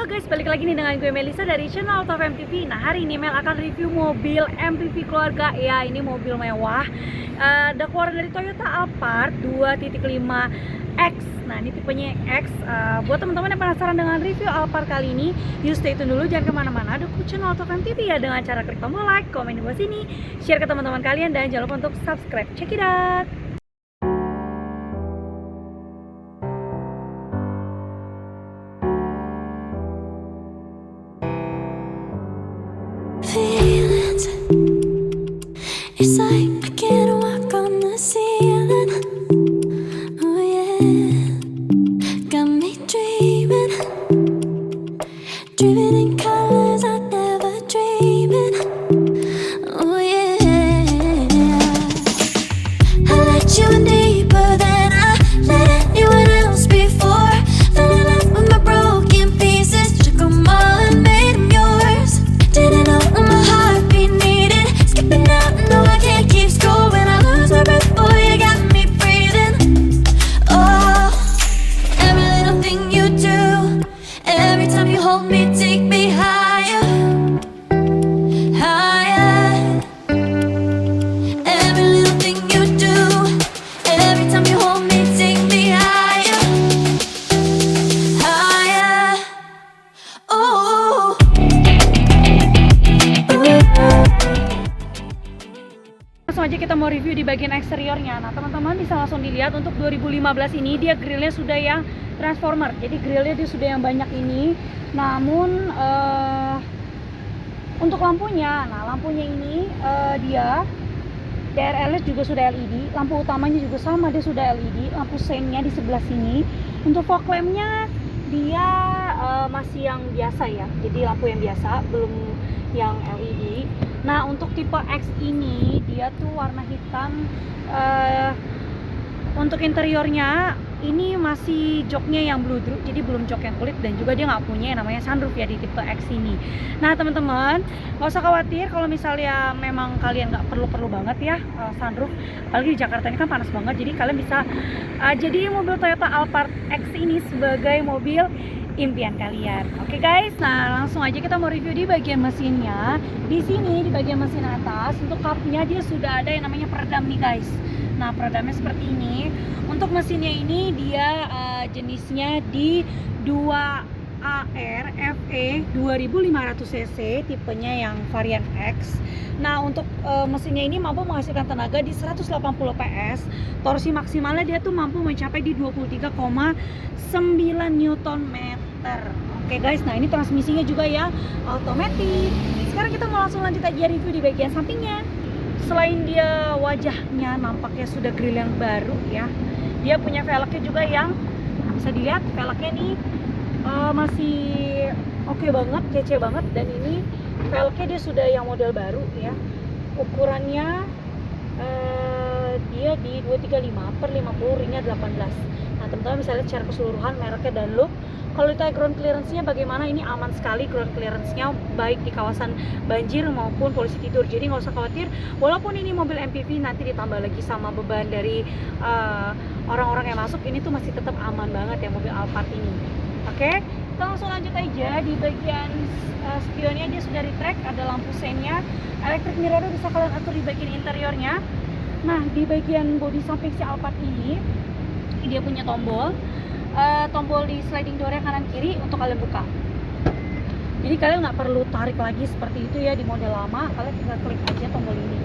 Halo guys, balik lagi nih dengan gue Melisa dari channel Top MPV. Nah, hari ini Mel akan review mobil MPV keluarga. Ya, ini mobil mewah. Udah keluar dari Toyota Alphard 2.5X. Nah, ini tipenya X. Buat teman-teman yang penasaran dengan review Alphard kali ini, you stay tune dulu, jangan kemana-mana. Dukung channel Top MPV ya dengan cara klik tombol like, komen di bawah sini, share ke teman-teman kalian, dan jangan lupa untuk subscribe. Check it out. Feelings, it's like I can't walk on the ceiling. Oh yeah, got me dreaming, dreaming in colors I never dreamed. Oh yeah, I let you in deeper than I let anyone else before. Fell in love with my broken pieces, took 'em all and made 'em yours. Didn't know what my heartbeat needed, skipping out, no I can't keep score. When I lose my breath, boy, you got me breathing. Oh, every little thing you do, every time you hold me, take me higher, higher. Every little thing you do, every time you hold me, take me higher, higher. Oh. Langsung aja kita mau review di bagian eksteriornya. Nah, teman-teman bisa langsung dilihat untuk 2015 ini dia grillnya sudah yang transformer. Jadi grillnya dia sudah yang banyak ini. Namun untuk lampunya, nah lampunya ini dia DRL juga sudah LED. Lampu utamanya juga sama, dia sudah LED. Lampu seinnya di sebelah sini. Untuk fog lampnya dia masih yang biasa ya. Jadi lampu yang biasa, belum yang LED. Nah, untuk tipe X ini dia tuh warna hitam. Untuk interiornya ini masih joknya yang bludru, jadi belum jok yang kulit, dan juga dia nggak punya yang namanya sunroof ya di tipe X ini. Nah, teman-teman nggak usah khawatir kalau misalnya memang kalian nggak perlu banget ya sunroof, apalagi di Jakarta ini kan panas banget. Jadi kalian bisa jadi mobil Toyota Alphard X ini sebagai mobil impian kalian. Oke guys, nah langsung aja kita mau review di bagian mesinnya. Di sini di bagian mesin atas untuk cupnya dia sudah ada yang namanya peredam nih guys. Nah, peredamnya seperti ini. Untuk mesinnya ini dia jenisnya di 2AR FE 2500 cc, tipenya yang varian X. Nah, untuk mesinnya ini mampu menghasilkan tenaga di 180 PS. Torsi maksimalnya dia tuh mampu mencapai di 23,9 Nm. Oke guys, nah ini transmisinya juga ya otomatis. Sekarang kita mau langsung lanjut aja review di bagian sampingnya. Selain dia wajahnya nampaknya sudah grill yang baru ya, dia punya velgnya juga yang bisa dilihat, velgnya nih masih oke banget, kece banget. Dan ini velgnya dia sudah yang model baru ya. Ukurannya dia di 235/50, ringnya 18. Nah, teman-teman bisa lihat secara keseluruhan mereknya dan look. Kalau ditanya ground clearance-nya bagaimana, ini aman sekali ground clearance-nya, baik di kawasan banjir maupun polisi tidur. Jadi nggak usah khawatir, walaupun ini mobil MPV nanti ditambah lagi sama beban dari orang-orang yang masuk, ini tuh masih tetap aman banget ya mobil Alphard ini. Oke, kita langsung lanjut aja. Di bagian spionnya dia sudah retract, ada lampu seinnya, electric mirror bisa kalian atur di bagian interiornya. Nah, di bagian bodi samping si Alphard ini dia punya tombol di sliding door kanan kiri untuk kalian buka. Jadi kalian nggak perlu tarik lagi seperti itu ya di model lama, kalian tinggal klik aja tombol ini.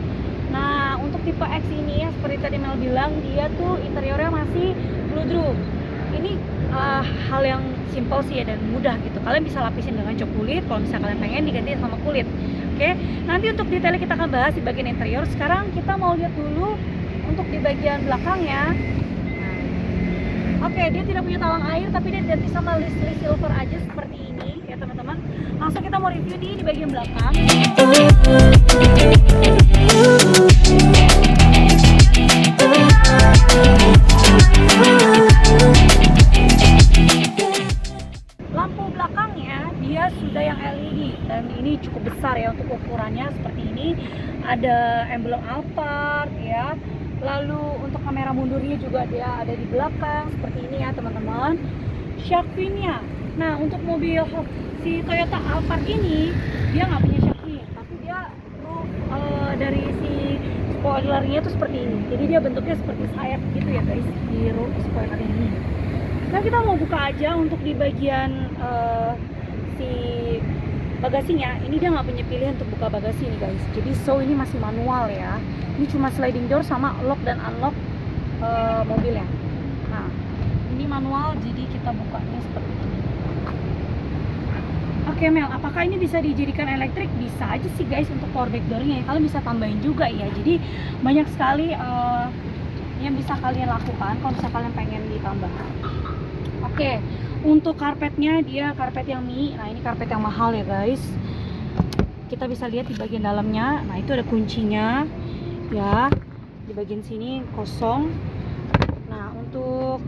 Nah, untuk tipe X ini ya seperti tadi Mel bilang, dia tuh interiornya masih bludru. Ini hal yang simple sih ya dan mudah gitu. Kalian bisa lapisin dengan jok kulit kalau misalnya kalian pengen diganti sama kulit. Oke, nanti untuk detailnya kita akan bahas di bagian interior. Sekarang kita mau lihat dulu untuk di bagian belakangnya. Oke, dia tidak punya talang air, tapi dia diganti sama list silver aja seperti ini ya teman-teman. Langsung kita mau review di bagian belakang. Lampu belakangnya dia sudah yang LED dan ini cukup besar ya untuk ukurannya seperti ini. Ada emblem Alphard ya. Lalu untuk kamera mundurnya juga dia ada di belakang seperti ini ya teman-teman. Shark finnya Nah, untuk mobil si Toyota Alphard ini dia nggak punya shocknya, tapi dia roof dari si spoilernya itu seperti ini. Jadi dia bentuknya seperti sayap gitu ya guys di roof spoiler ini. Sekarang kita mau buka aja untuk di bagian si bagasinya. Ini dia nggak punya pilihan untuk buka bagasi nih guys. Jadi ini masih manual ya. Ini cuma sliding door sama lock dan unlock mobilnya. Nah, ini manual, jadi kita bukanya seperti ini. Oke Mel, apakah ini bisa dijadikan elektrik? Bisa aja sih guys untuk power back door-nya. Kalian bisa tambahin juga ya. Jadi banyak sekali yang bisa kalian lakukan kalau misalnya kalian pengen ditambah. Oke, untuk karpetnya dia karpet yang mini. Nah, ini karpet yang mahal ya guys. Kita bisa lihat di bagian dalamnya. Nah, itu ada kuncinya ya. Di bagian sini kosong. Nah, untuk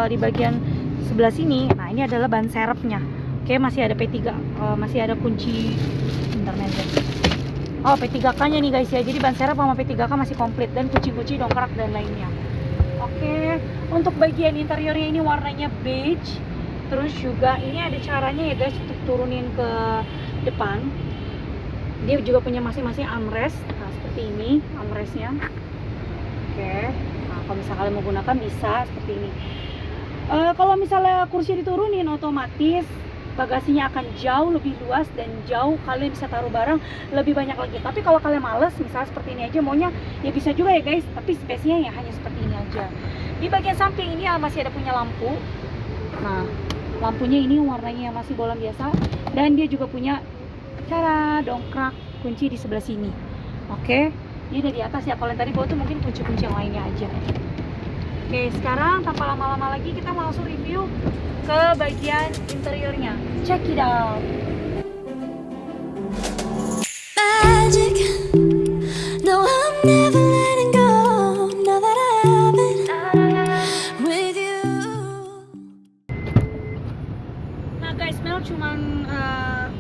di bagian sebelah sini, nah ini adalah ban serepnya. Oke, masih ada P3, masih ada kunci. Bentar nih. Oh, P3K-nya nih guys ya. Jadi ban serep sama P3K masih komplit dan kunci-kunci dongkrak dan lainnya. Oke, untuk bagian interiornya ini warnanya beige. Terus juga ini ada caranya ya guys untuk turunin ke depan. Dia juga punya masing-masing armrest. Nah, seperti ini armrestnya. Oke, nah kalau misalnya kalian mau gunakan bisa seperti ini. Kalau misalnya kursi diturunin, otomatis bagasinya akan jauh lebih luas dan jauh kalian bisa taruh barang lebih banyak lagi. Tapi kalau kalian males, misalnya seperti ini aja maunya, ya bisa juga ya guys. Tapi space-nya ya hanya seperti ini aja. Di bagian samping ini masih ada punya lampu. Nah, lampunya ini warnanya masih bolam biasa dan dia juga punya cara dongkrak kunci di sebelah sini. Oke. Ini udah di atas ya, kalau yang tadi bawah tuh mungkin kunci-kunci yang lainnya aja. Oke, sekarang tanpa lama-lama lagi kita mau langsung review ke bagian interiornya. Check it out. Magic. No, I'm never letting go. Now that I have it with you. Nah guys, Mel cuman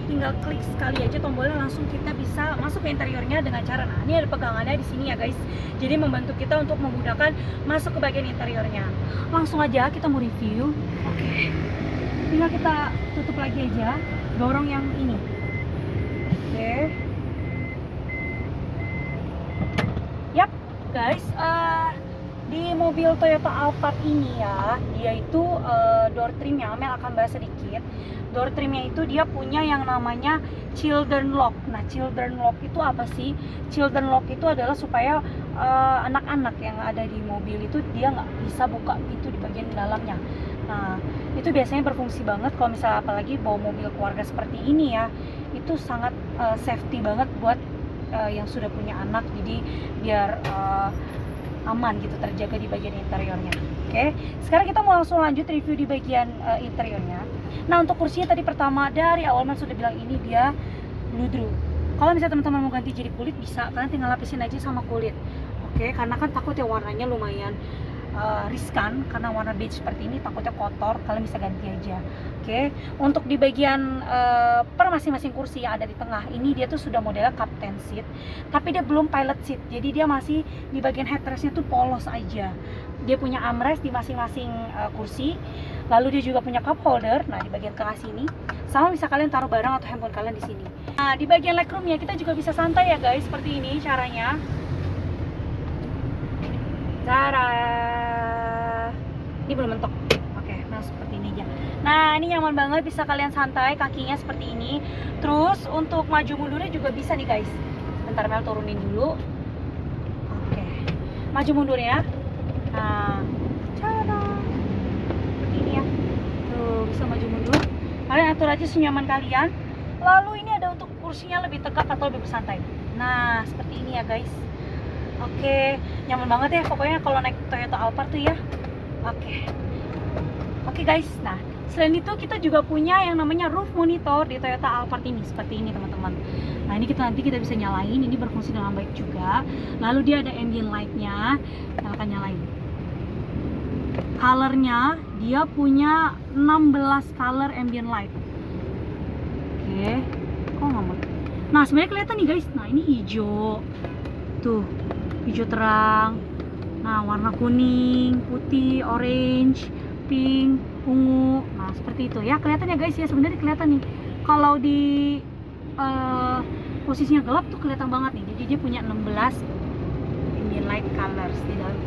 tinggal klik sekali aja tombolnya, langsung kita bisa masuk ke interiornya dengan cara, nah ini ada pegangannya di sini ya guys. Jadi membantu kita untuk memudahkan masuk ke bagian interiornya. Langsung aja kita mau review. Oke. Tinggal kita tutup lagi aja, dorong yang ini. Oke. Yap, guys, di mobil Toyota Alphard ini ya, dia itu door trimnya, Mel akan bahas sedikit. Door trimnya itu dia punya yang namanya children lock. Nah, children lock itu apa sih? Children lock itu adalah supaya anak-anak yang ada di mobil itu dia nggak bisa buka pintu di bagian dalamnya. Nah, itu biasanya berfungsi banget kalau misalnya apalagi bawa mobil keluarga seperti ini ya. Itu sangat safety banget buat yang sudah punya anak, jadi biar aman gitu, terjaga di bagian interiornya. Oke, sekarang kita mau langsung lanjut review di bagian interiornya. Nah, untuk kursinya tadi pertama dari awal Man sudah bilang ini dia ludru. Kalau misalnya teman-teman mau ganti jadi kulit bisa, kalian tinggal lapisin aja sama kulit. Oke, karena kan takut ya warnanya lumayan riskan, karena warna beige seperti ini takutnya kotor, kalian bisa ganti aja. Oke, untuk di bagian per masing-masing kursi yang ada di tengah ini dia tuh sudah modelnya captain seat, tapi dia belum pilot seat, jadi dia masih di bagian headrestnya tuh polos aja. Dia punya armrest di masing-masing kursi, lalu dia juga punya cup holder. Nah, di bagian tengah sini sama bisa kalian taruh barang atau handphone kalian di sini. Nah, di bagian legroomnya kita juga bisa santai ya guys, seperti ini caranya. Cara ini belum mentok. Oke, nah seperti ini aja. Nah, ini nyaman banget, bisa kalian santai kakinya seperti ini. Terus untuk maju mundurnya juga bisa nih guys. Bentar Mel turunin dulu. Oke, maju mundurnya. Nah, cara seperti ini ya. Tuh, bisa maju mundur. Kalian atur aja senyaman kalian. Lalu ini ada untuk kursinya lebih tegak atau lebih bersantai. Nah, seperti ini ya guys. Oke, nyaman banget ya pokoknya kalau naik Toyota Alphard tuh ya. Oke guys, nah selain itu kita juga punya yang namanya roof monitor di Toyota Alphard ini, seperti ini teman-teman. Nah, ini nanti kita bisa nyalain, ini berfungsi dengan baik juga. Lalu dia ada ambient light-nya, kita akan nyalain. Colornya dia punya 16 color ambient light. Oke, kok nggak mau? Nah, sebenarnya kelihatan nih guys. Nah, ini hijau, tuh hijau terang. Nah, warna kuning, putih, orange, pink, ungu. Nah seperti itu ya, kelihatan ya guys ya, sebenarnya kelihatan nih kalau di posisinya gelap tuh kelihatan banget nih. Jadi dia punya 16 ambient light colors di dalam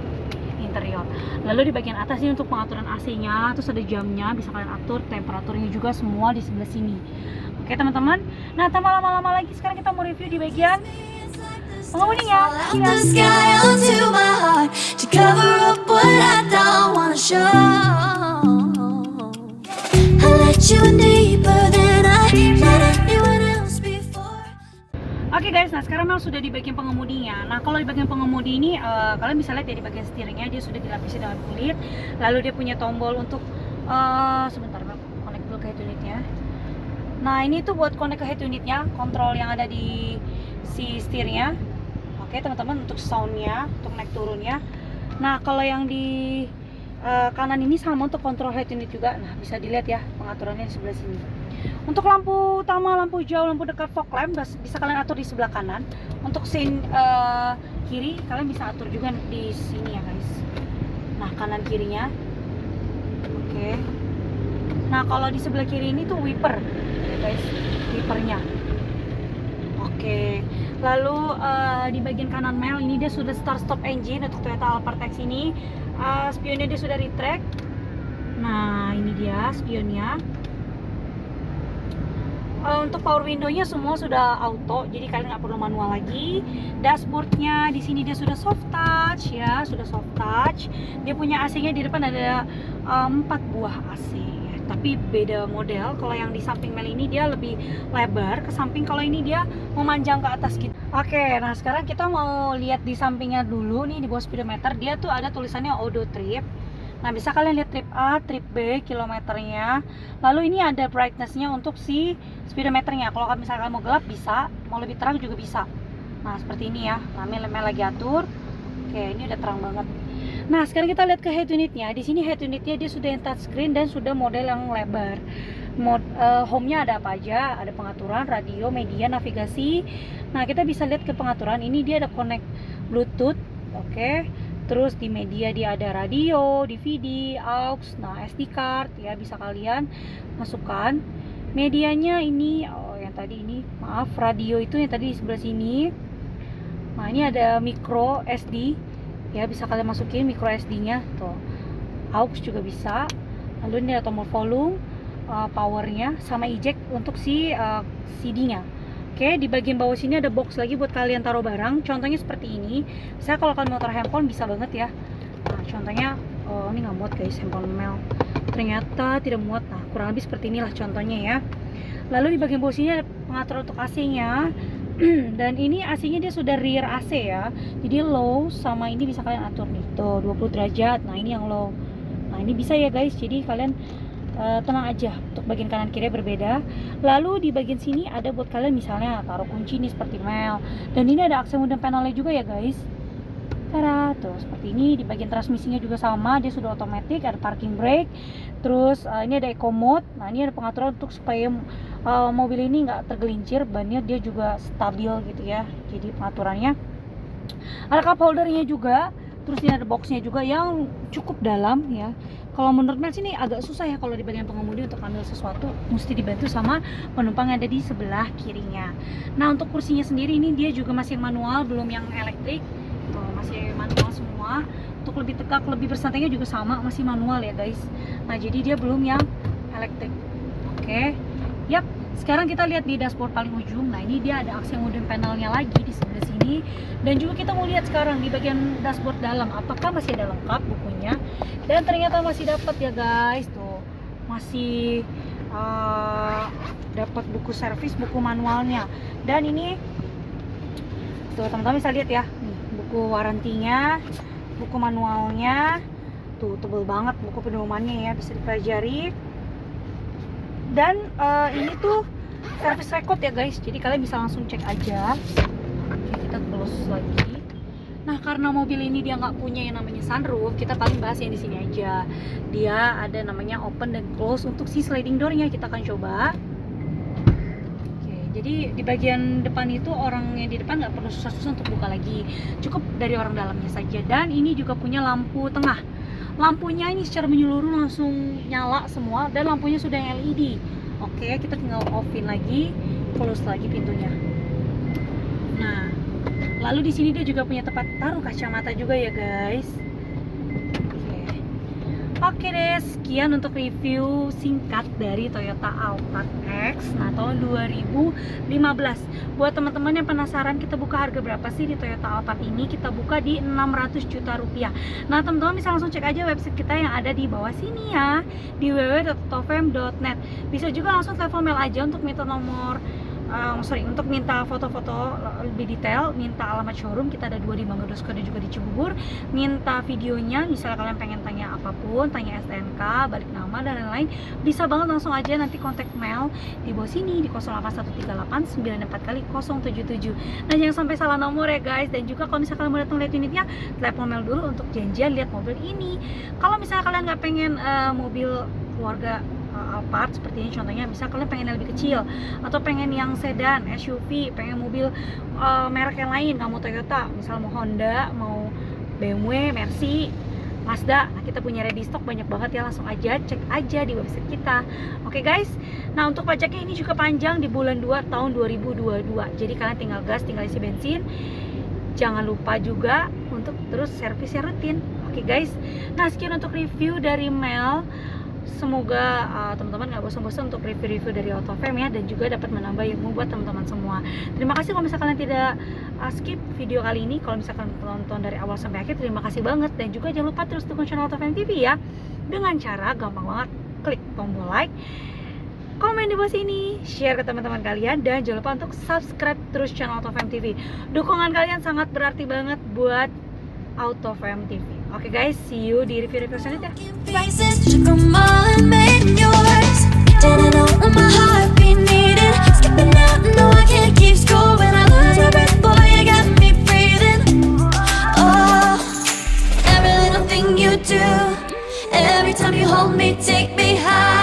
interior. Lalu di bagian atas ini untuk pengaturan AC-nya, terus ada jamnya, bisa kalian atur temperaturnya juga semua di sebelah sini. Oke teman-teman, nah tanpa lama-lama lagi sekarang kita mau review di bagian pengemudinya. Out the sky onto my heart to cover up what I don't wanna show. I let you in deeper than I let anyone else before. Oke guys, nah sekarang Mel sudah di bagian pengemudinya. Nah kalau di bagian pengemudi ini kalian bisa lihat ya di bagian setirnya dia sudah dilapisi dengan kulit. Lalu dia punya tombol untuk sebentar Mel connect dulu ke head unitnya. Nah ini tuh buat connect ke head unitnya, kontrol yang ada di si setirnya. Oke teman-teman, untuk soundnya, untuk naik turunnya. Nah kalau yang di kanan ini sama untuk kontrol head unit juga. Nah bisa dilihat ya pengaturannya di sebelah sini. Untuk lampu utama, lampu jauh, lampu dekat fog lamp bisa kalian atur di sebelah kanan. Untuk scene kiri kalian bisa atur juga di sini ya guys. Nah kanan kirinya. Oke. Nah kalau di sebelah kiri ini tuh wiper ya guys, wipernya. Oke. Lalu di bagian kanan Mel ini dia sudah start stop engine untuk Toyota Alphard X ini. Spionnya dia sudah retract. Nah ini dia spionnya. Untuk power window-nya semua sudah auto, jadi kalian nggak perlu manual lagi. Dashboard-nya di sini dia sudah soft touch ya, sudah soft touch. Dia punya AC-nya di depan ada 4 buah AC. Tapi beda model. Kalau yang di samping Mel ini dia lebih lebar ke samping, kalau ini dia memanjang ke atas gitu. Oke, nah sekarang kita mau lihat di sampingnya dulu nih, di bawah speedometer dia tuh ada tulisannya Odo Trip. Nah bisa kalian lihat trip A, trip B, kilometernya. Lalu ini ada brightness-nya untuk si speedometernya. Kalau misalkan mau gelap bisa, mau lebih terang juga bisa. Nah seperti ini ya. Nah Mel lagi atur. Oke, ini udah terang banget. Nah sekarang kita lihat ke head unitnya. Di sini head unitnya dia sudah yang touchscreen dan sudah model yang lebar. Home-nya ada apa aja? Ada pengaturan, radio, media, navigasi. Nah kita bisa lihat ke pengaturan. Ini dia ada connect Bluetooth. Oke. Terus di media dia ada radio, DVD, aux, nah SD card ya bisa kalian masukkan. Medianya ini yang tadi ini, maaf, radio itu yang tadi di sebelah sini. Nah ini ada micro SD ya, bisa kalian masukin micro SD-nya tuh. Aux juga bisa. Lalu ini ada tombol volume, powernya, sama eject untuk si CD-nya. Oke, di bagian bawah sini ada box lagi buat kalian taruh barang. Contohnya seperti ini. Saya kalau kalian mau taruh handphone bisa banget ya. Nah, contohnya, ini nggak muat guys handphone Mel. Ternyata tidak muat. Nah, kurang lebih seperti inilah contohnya ya. Lalu di bagian bawah sini ada pengatur untuk AC-nya. Dan ini AC-nya dia sudah rear AC ya. Jadi low sama ini bisa kalian atur nih. Tuh 20 derajat. Nah, ini yang low. Nah, ini bisa ya guys. Jadi kalian tenang aja, untuk bagian kanan kiri berbeda. Lalu di bagian sini ada buat kalian misalnya taruh kunci nih seperti Mel. Dan ini ada aksen wooden panelnya juga ya guys. Tada, tuh seperti ini. Di bagian transmisinya juga sama, dia sudah otomatis, ada parking brake. Terus ini ada eco mode. Nah ini ada pengaturan untuk supaya mobil ini nggak tergelincir, bannya dia juga stabil gitu ya. Jadi pengaturannya ada cup holdernya juga. Terus ini ada boxnya juga yang cukup dalam ya. Kalau menurut Mel sini agak susah ya kalau di bagian pengemudi untuk ambil sesuatu, mesti dibantu sama penumpang yang ada di sebelah kirinya. Nah untuk kursinya sendiri ini dia juga masih manual, belum yang elektrik. Masih manual semua. Untuk lebih tegak, lebih bersantainya juga sama, masih manual ya guys. Nah jadi dia belum yang elektrik. Oke. Yap. Sekarang kita lihat di dashboard paling ujung. Nah ini dia ada aksen wooden panelnya lagi di sebelah sini. Dan juga kita mau lihat sekarang di bagian dashboard dalam, apakah masih ada lengkap bukunya. Dan ternyata masih dapat ya guys. Tuh masih dapat buku servis, buku manualnya. Dan ini tuh teman-teman bisa lihat ya, nih, buku warantinya, buku manualnya. Tuh tebel banget buku pedomannya ya, bisa dipelajari. Dan ini tuh service record ya guys, jadi kalian bisa langsung cek aja. Oke, kita close lagi. Nah karena mobil ini dia nggak punya yang namanya sunroof, kita paling bahas yang di sini aja. Dia ada namanya open dan close untuk si sliding doornya, kita akan coba. Oke, jadi di bagian depan itu orang yang di depan nggak perlu susah-susah untuk buka lagi, cukup dari orang dalamnya saja. Dan ini juga punya lampu tengah. Lampunya ini secara menyeluruh langsung nyala semua dan lampunya sudah yang LED. Oke, kita tinggal off-in lagi, close lagi pintunya. Nah, lalu di sini dia juga punya tempat taruh kacamata juga ya guys. Oke deh, sekian untuk review singkat dari Toyota Alphard X tahun 2015. Buat teman-teman yang penasaran kita buka harga berapa sih di Toyota Alphard ini, kita buka di 600 juta rupiah. Nah teman-teman bisa langsung cek aja website kita yang ada di bawah sini ya, di www.autofam.net. Bisa juga langsung telepon mail aja untuk minta nomor untuk minta foto-foto lebih detail, minta alamat showroom. Kita ada 2 di Mangga Dosko dan juga di Cibubur. Minta videonya, misalnya kalian pengen tanya apapun, tanya STNK, balik nama dan lain-lain, bisa banget langsung aja nanti kontak mail di bawah sini di 0813894 077. Nah jangan sampai salah nomor ya guys. Dan juga kalau misalnya kalian mau datang lihat unitnya, telepon mail dulu untuk janjian lihat mobil ini. Kalau misalnya kalian nggak pengen mobil keluarga Alphard seperti ini contohnya, misal kalian pengen yang lebih kecil atau pengen yang sedan, SUV, pengen mobil merek yang lain, nggak mau Toyota, misal mau Honda, mau BMW, Mercy, Mazda, nah kita punya ready stock banyak banget ya, langsung aja cek aja di website kita. Oke guys, nah untuk pajaknya ini juga panjang di bulan 2 tahun 2022, jadi kalian tinggal gas, tinggal isi bensin. Jangan lupa juga untuk terus servisnya rutin. Oke guys, nah sekian untuk review dari Mel. Semoga teman-teman gak bosan-bosan untuk review-review dari Autofam ya, dan juga dapat menambah ilmu buat teman-teman semua. Terima kasih kalau misalkan kalian tidak skip video kali ini. Kalau misalkan tonton dari awal sampai akhir, terima kasih banget. Dan juga jangan lupa terus dukung channel Autofam TV ya, dengan cara gampang banget klik tombol like, komen di bawah sini, share ke teman-teman kalian, dan jangan lupa untuk subscribe terus channel Autofam TV. Dukungan kalian sangat berarti banget buat Autofam TV. Oke guys, see you di review-review selanjutnya. Bye. Took 'em all and made yours. Didn't know what my heart be needing. Skipping out, no I can't keep score. When I lose my breath, boy, you got me breathing. Oh, every little thing you do, every time you hold me, take me high.